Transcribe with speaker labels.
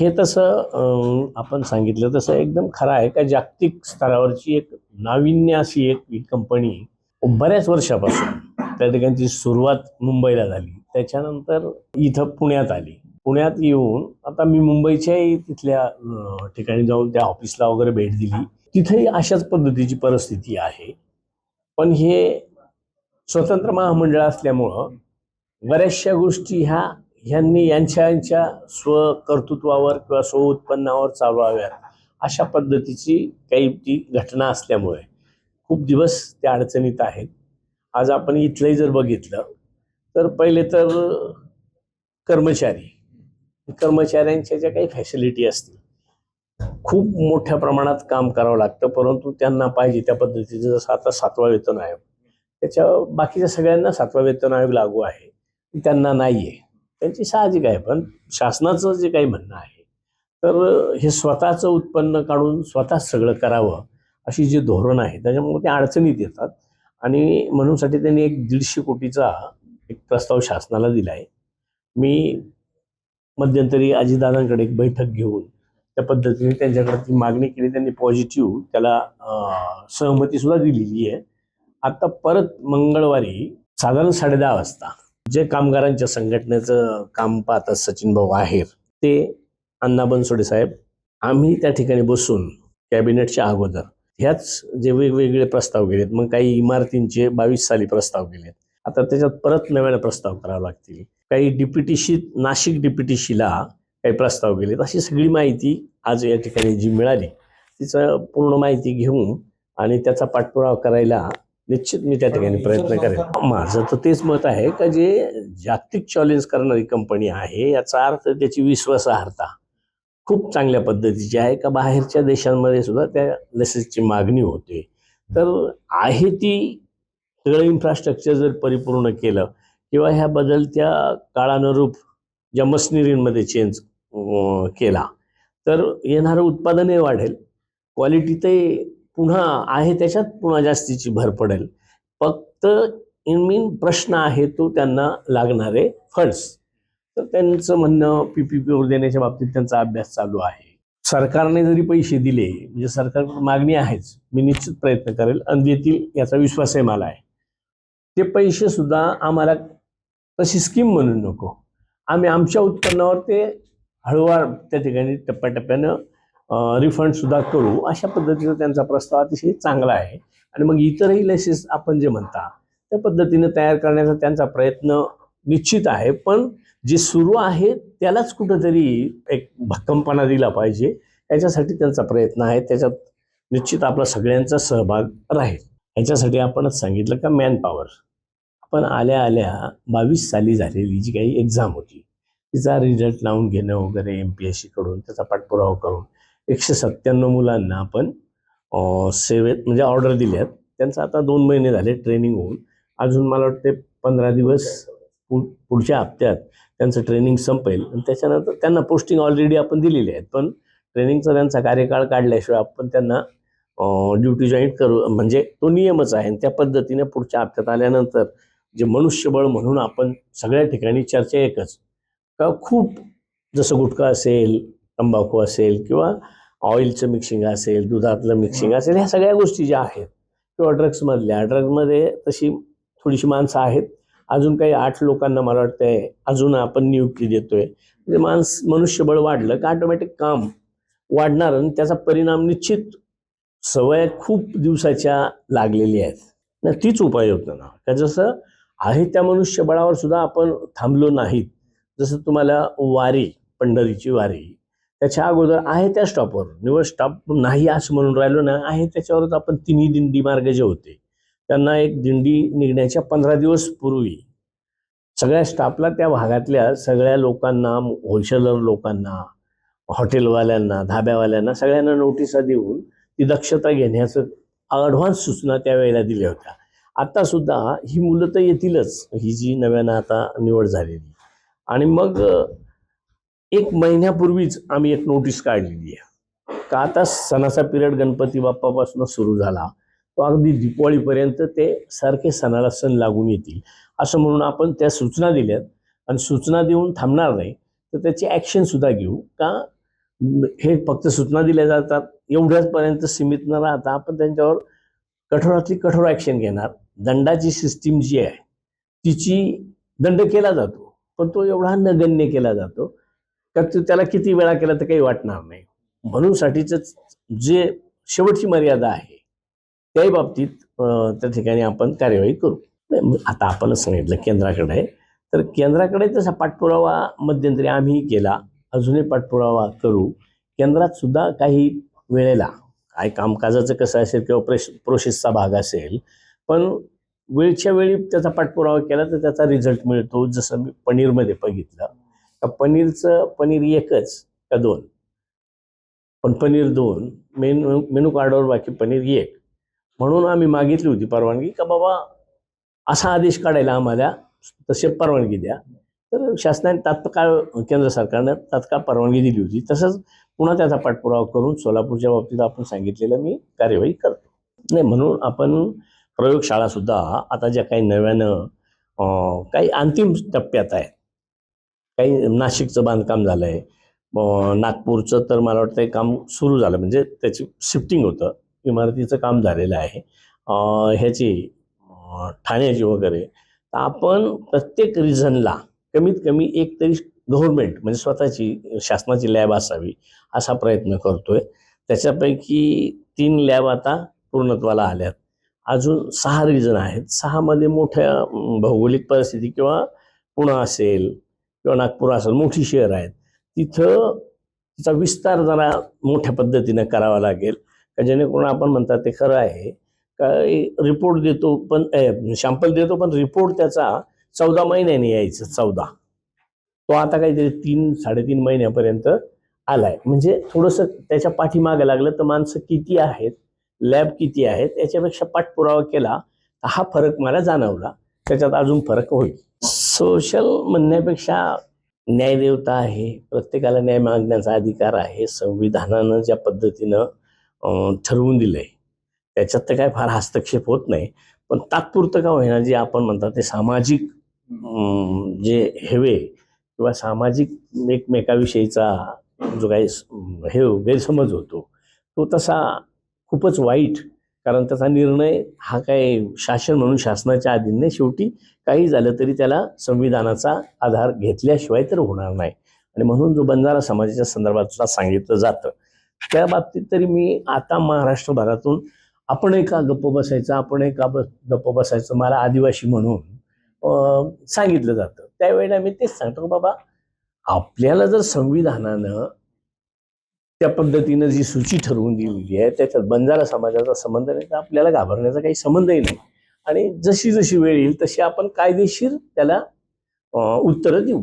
Speaker 1: हे तसं आपण सांगितलं तसं एकदम खरं आहे का जागतिक स्तरावरची एक नाविन्य अशी एक कंपनी बऱ्याच वर्षापासून त्या ठिकाणची सुरुवात मुंबईला झाली. त्याच्यानंतर इथं पुण्यात आली. पुण्यात येऊन आता मी मुंबईच्याही तिथल्या ठिकाणी जाऊन त्या ऑफिसला वगैरे भेट दिली. तिथेही अशाच पद्धतीची परिस्थिती आहे. पण हे स्वतंत्र महामंडळ असल्यामुळं बऱ्याचशा गोष्टी ह्यांनी यांच्या स्वकर्तृत्वावर किंवा स्वउत्पन्नावर चालवाव्यात अशा पद्धतीची काही ती घटना असल्यामुळे खूप दिवस त्या अडचणीत आहेत. आज आपण इथलंही जर बघितलं तर पहिले तर कर्मचाऱ्यांच्या ज्या काही फॅसिलिटी असतील, खूप मोठ्या प्रमाणात काम करावं लागतं, परंतु त्यांना पाहिजे त्या पद्धतीचं जसं आता 7वा वेतन आयोग, त्याच्या बाकीच्या सगळ्यांना 7वा वेतन आयोग लागू आहे, त्यांना नाही आहे. त्यांची साहजिक आहे. पण शासनाचं जे काही म्हणणं आहे तर हे स्वतःचं उत्पन्न काढून स्वतःच सगळं करावं अशी जी धोरण आहे त्याच्यामुळे ते अडचणीत येतात. आणि म्हणूनसाठी त्यांनी एक 150 कोटीचा एक प्रस्ताव शासनाला दिला आहे. मी मध्यंतरी अजितदादांकडे एक बैठक घेऊन त्या पद्धतीने त्यांच्याकडे ती मागणी केली. त्यांनी पॉझिटिव्ह त्याला सहमती सुद्धा दिलेली आहे. आता परत मंगळवारी साधारण 10:30 वाजता जे कामगारांच्या संघटनेचं काम पाहतात सचिन भाऊ आहेर, ते अण्णा बनसोडे साहेब, आम्ही त्या ठिकाणी बसून कॅबिनेटच्या अगोदर ह्याच जे वेगवेगळे प्रस्ताव गेलेत, मग काही इमारतींचे 22 साली प्रस्ताव गेलेत, आता त्याच्यात परत नव्याने प्रस्ताव करावे लागतील. काही डीपीटीसी, नाशिक डीपीटीसीला काही प्रस्ताव गेलेत, अशी सगळी माहिती आज या ठिकाणी जी मिळाली तिचं पूर्ण माहिती घेऊन आणि त्याचा पाठपुरावा करायला निश्चित मी त्या ठिकाणी प्रयत्न करेन. माझं तर तेच मत आहे का जे जागतिक चॅलेंज करणारी कंपनी आहे याचा अर्थ त्याची विश्वासार्हता खूप चांगल्या पद्धतीची आहे का बाहेरच्या देशांमध्ये सुद्धा त्या लसीची मागणी होते. तर आहे ती सगळं इन्फ्रास्ट्रक्चर जर परिपूर्ण केलं किंवा ह्या बदलत्या काळानुरूप ज्या मशिनरीमध्ये चेंज केला तर येणारं उत्पादनही वाढेल, क्वालिटी ते पुन्हा आहे त्याच्यात पुन्हा जास्तीची भर पडेल. फक्त मेन प्रश्न आहे तो त्यांना लागणारे फंड्स. तर त्यांचं म्हणणं PPP देण्याच्या बाबतीत त्यांचा अभ्यास चालू आहे. सरकारने जरी पैसे दिले, म्हणजे सरकार मागणी आहेच, मी निश्चित प्रयत्न करेल आणि देतील याचा विश्वास आहे मला आहे. ते पैसे सुद्धा आम्हाला तशी स्कीम म्हणून नको, आम्ही आमच्या उत्पन्नावर ते हळूवार त्या ठिकाणी टप्प्याटप्प्यानं रिफंड सुद्धा करू अशा पद्धतीचा त्यांचा प्रस्ताव अतिशय चांगला आहे. आणि मग इतरही लसेस आपण जे म्हणता त्या पद्धतीने तयार करण्याचा त्यांचा प्रयत्न निश्चित आहे. पण जे सुरू आहे त्यालाच कुठंतरी एक भक्कमपणा दिला पाहिजे याच्यासाठी त्यांचा प्रयत्न आहे. त्याच्यात निश्चित आपला सगळ्यांचा सहभाग राहील. ह्याच्यासाठी आपणच सांगितलं का मॅनपॉवर आपण आल्या 22 साली झालेली जी काही एक्झाम होती तिचा रिझल्ट लावून घेणं वगैरे MPSC कडून त्याचा पाठपुरावा करून 197 मुलांना आपण सेवेत म्हणजे ऑर्डर दिल्यात. त्यांचं आता 2 महिने झाले ट्रेनिंग होऊन, अजून मला वाटते 15 दिवस पुढच्या हप्त्यात त्यांचं ट्रेनिंग संपेल आणि त्याच्यानंतर त्यांना पोस्टिंग ऑलरेडी आपण दिलेली आहेत. पण ट्रेनिंगचा त्यांचा कार्यकाळ काढल्याशिवाय आपण त्यांना ड्युटी जॉईन करू म्हणजे तो नियमच आहे. आणि त्या पद्धतीने पुढच्या हप्त्यात आल्यानंतर जे मनुष्यबळ म्हणून आपण सगळ्या ठिकाणी चर्चा एकच का खूप जसं गुटखा असेल, तंबाखू असेल किंवा ऑइलचं मिक्सिंग असेल, दुधातलं मिक्सिंग असेल, ह्या सगळ्या गोष्टी ज्या आहेत किंवा ड्रग्समध्ये तशी थोडीशी माणसं आहेत. अजून काही 8 लोकांना मला वाटतंय अजून आपण नियुक्ती देतोय. म्हणजे मनुष्यबळ वाढलं का ऑटोमॅटिक काम वाढणार आणि त्याचा परिणाम निश्चित सवय खूप दिवसाच्या लागलेली आहेत ना, तीच उपाययोजना का जसं आहे त्या मनुष्यबळावर सुद्धा आपण थांबलो नाहीत. जसं तुम्हाला वारी, पंढरीची वारी, त्याच्या अगोदर आहे त्या स्टॉपवर निवड स्टॉप नाही असं म्हणून राहिलो ना, आहे त्याच्यावरच आपण तिन्ही दिंडी मार्ग जे होते त्यांना एक दिंडी निघण्याच्या 15 दिवस पूर्वी सगळ्या स्टाफला त्या भागातल्या सगळ्या लोकांना, होलसेलर लोकांना, हॉटेलवाल्यांना, धाब्यावाल्यांना सगळ्यांना नोटिसा देऊन ती दक्षता घेण्याचं ॲडव्हान्स सूचना त्यावेळेला दिल्या होत्या. आता सुद्धा ही मुलं तर येतीलच, ही जी नव्यानं आता निवड झालेली. आणि मग 1 महिन्यापूर्वीच आम्ही एक नोटीस काढलेली आहे का आता सणाचा पिरियड गणपती बाप्पापासून सुरू झाला तो अगदी दिवाळीपर्यंत ते सारखे सणाला सण लागून येतील असं म्हणून आपण त्या सूचना दिल्यात. आणि सूचना देऊन थांबणार नाही तर त्याची ॲक्शन सुद्धा घेऊ का हे फक्त सूचना दिल्या जातात, एवढ्याच पर्यंत सीमित न राहता आपण त्यांच्यावर कठोरातली कठोर ॲक्शन घेणार. दंडाची सिस्टीम जी आहे तिची दंड केला जातो, पण तो एवढा नगण्य केला जातो का त्याला किती वेळा केला तर काही वाटणार नाही. म्हणून साठीच जे शेवटची मर्यादा आहे त्याही बाबतीत त्या ठिकाणी आपण कार्यवाही करू. आता आपणच सांगितलं केंद्राकडे आहे, तर केंद्राकडे तसा पाठपुरावा मध्यंतरी आम्ही केला, अजूनही पाठपुरावा करू. केंद्रात सुद्धा काही वेळेला काय कामकाजाचं कसं असेल किंवा प्रोसेसचा भाग असेल, पण वेळच्या वेळी त्याचा पाठपुरावा केला तर त्याचा रिझल्ट मिळतो. जसं मी पनीरमध्ये बघितलं का पनीर एकच का दोन, पण पनीर दोन, मेनू कार्डवर बाकी पनीर एक. म्हणून आम्ही मागितली होती परवानगी का बाबा असा आदेश काढायला आम्हाला तसे परवानगी द्या. तर शासनाने तात्काळ केंद्र सरकारनं तात्काळ परवानगी दिली होती. तसंच पुन्हा त्याचा पाठपुरावा करून सोलापूरच्या बाबतीत आपण सांगितलेलं मी कार्यवाही करतो. नाही, म्हणून आपण प्रयोगशाळा सुद्धा आता ज्या काही नव्यानं काही अंतिम टप्प्यात आहे. काही नाशिकचं बांधकाम झालं आहे, नागपूरचं तर मला वाटतं काम सुरू झालं, म्हणजे त्याची शिफ्टिंग होतं, इमारतीचं काम झालेलं आहे. ह्याची ठाण्याची वगैरे. तर आपण प्रत्येक रिजनला कमीत कमी एक तरी गव्हर्नमेंट म्हणजे स्वतःची शासनाची लॅब असावी असा प्रयत्न करतोय. त्याच्यापैकी 3 लॅब आता पूर्णत्वाला आल्यात. अजून 6 रिजन आहेत. 6मध्ये मोठ्या भौगोलिक परिस्थिती किंवा पुणे असेल किंवा नागपूर असेल, मोठी शहर आहेत, तिथं तिचा विस्तार जरा मोठ्या पद्धतीनं करावा लागेल का जेणेकरून आपण म्हणतात ते खरं आहे का रिपोर्ट देतो पण सॅम्पल देतो पण रिपोर्ट त्याचा 14 महिन्याने यायचं. 14 तो आता काहीतरी 3-3.5 महिन्यापर्यंत आलाय. म्हणजे थोडंसं त्याच्या पाठीमागे लागलं तर माणसं किती आहेत, लॅब किती आहेत याच्यापेक्षा पाठपुरावा केला तर हा फरक मला जाणवला. त्याच्यात अजून फरक होईल. सोशल म्हणण्यापेक्षा न्यायदेवता आहे, प्रत्येकाला न्याय मागण्याचा अधिकार आहे. संविधानानं ज्या पद्धतीनं ठरवून दिलंय त्याच्यात तर काय फार हस्तक्षेप होत नाही, पण तात्पुरतं का होईना जे आपण म्हणतात ते सामाजिक जे हेवे किंवा सामाजिक एकमेकाविषयीचा जो काही हे गैरसमज होतो तो तसा खूपच वाईट. कारण त्याचा निर्णय हा काय शासन म्हणून शासनाच्या अधीन नाही. शेवटी काही झालं तरी त्याला संविधानाचा आधार घेतल्याशिवाय तर होणार नाही. आणि म्हणून जो बंजारा समाजाच्या संदर्भात सांगितलं जातं त्या बाबतीत तरी मी आता महाराष्ट्रभरातून आपणही का गप्प बसायचं, आपणही का गप्प बसायचं, मला आदिवासी म्हणून सांगितलं जातं. त्यावेळेला मी तेच सांगतो की बाबा आपल्याला जर संविधानानं त्या पद्धतीनं जी सूची ठरवून दिलेली आहे त्याच्यात बंजारा समाजाचा संबंध नाही तर आपल्याला घाबरण्याचा काही संबंधही नाही. आणि जशी जशी वेळ येईल तशी आपण कायदेशीर त्याला उत्तरं देऊ.